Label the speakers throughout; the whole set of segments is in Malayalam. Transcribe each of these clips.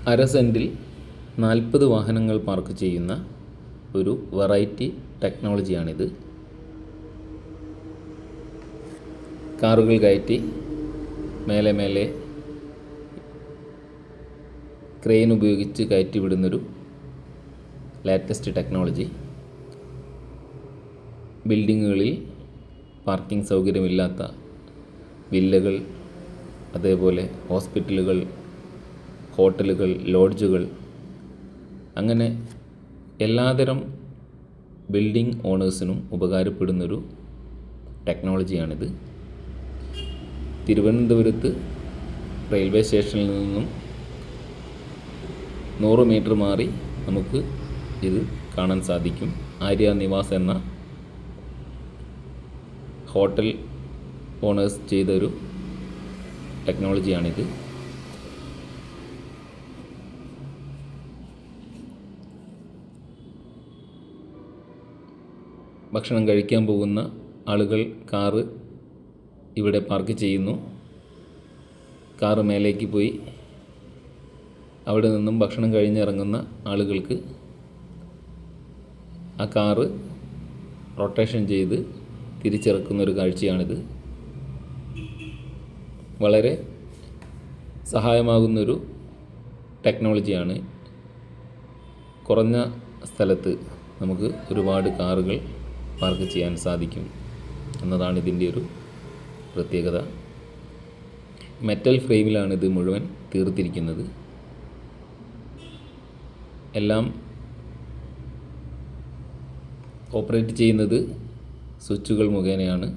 Speaker 1: അര സെൻറ്റിൽ 40 വാഹനങ്ങൾ പാർക്ക് ചെയ്യുന്ന ഒരു വെറൈറ്റി ടെക്നോളജിയാണിത്. കാറുകൾ കയറ്റി മേലെ മേലെ ക്രെയിൻ ഉപയോഗിച്ച് കയറ്റി വിടുന്നൊരു ലേറ്റസ്റ്റ് ടെക്നോളജി. ബിൽഡിങ്ങുകളിൽ പാർക്കിംഗ് സൗകര്യമില്ലാത്ത വില്ലകൾ, അതേപോലെ ഹോസ്പിറ്റലുകൾ, ഹോട്ടലുകൾ, ലോഡ്ജുകൾ, അങ്ങനെ എല്ലാതരം ബിൽഡിംഗ് ഓണേഴ്സിനും ഉപകാരപ്പെടുന്നൊരു ടെക്നോളജിയാണിത്. തിരുവനന്തപുരത്ത് റെയിൽവേ സ്റ്റേഷനിൽ നിന്നും 100 മീറ്റർ മാറി നമുക്ക് ഇത് കാണാൻ സാധിക്കും. ആര്യ നിവാസ് എന്ന ഹോട്ടൽ ഓണേഴ്സ് ചെയ്തൊരു ടെക്നോളജിയാണിത്. ഭക്ഷണം കഴിക്കാൻ പോകുന്ന ആളുകൾ കാറ് ഇവിടെ പാർക്ക് ചെയ്യുന്നു. കാറ് മേലേക്ക് പോയി അവിടെ നിന്നും ഭക്ഷണം കഴിഞ്ഞിറങ്ങുന്ന ആളുകൾക്ക് ആ കാറ് റൊട്ടേഷൻ ചെയ്ത് തിരിച്ചിറക്കുന്നൊരു കാഴ്ചയാണിത്. വളരെ സഹായമാകുന്നൊരു ടെക്നോളജിയാണ്. കുറഞ്ഞ സ്ഥലത്ത് നമുക്ക് ഒരുപാട് കാറുകൾ പാർക്ക് ചെയ്യാൻ സാധിക്കും എന്നതാണ് ഇതിൻ്റെ ഒരു പ്രത്യേകത. മെറ്റൽ ഫ്രെയിമിലാണ് ഇത് മുഴുവൻ തീർത്തിരിക്കുന്നത്. എല്ലാം ഓപ്പറേറ്റ് ചെയ്യുന്നത് സ്വിച്ചുകൾ മുഖേനയാണ്.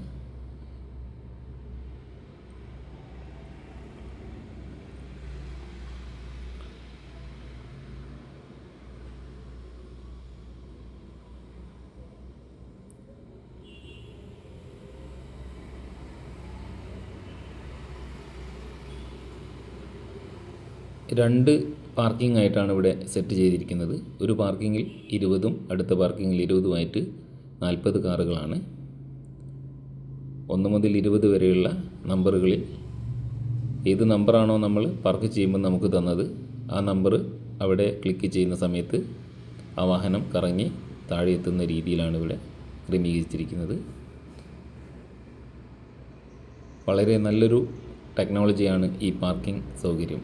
Speaker 1: രണ്ട് പാർക്കിംഗ് ആയിട്ടാണ് ഇവിടെ സെറ്റ് ചെയ്തിരിക്കുന്നത്. ഒരു പാർക്കിങ്ങിൽ 20ഉം അടുത്ത പാർക്കിങ്ങിൽ 20ഉമായിട്ട് 40 കാറുകളാണ്. 1 മുതൽ 20 വരെയുള്ള നമ്പറുകളിൽ ഏത് നമ്പറാണോ നമ്മൾ പാർക്ക് ചെയ്യുമ്പോൾ നമുക്ക് തന്നത്, ആ നമ്പർ അവിടെ ക്ലിക്ക് ചെയ്യുന്ന സമയത്ത് ആ വാഹനം കറങ്ങി താഴെ എത്തുന്ന രീതിയിലാണ് ഇവിടെ ക്രമീകരിച്ചിരിക്കുന്നത്. വളരെ നല്ലൊരു ടെക്നോളജിയാണ് ഈ പാർക്കിംഗ് സൗകര്യം.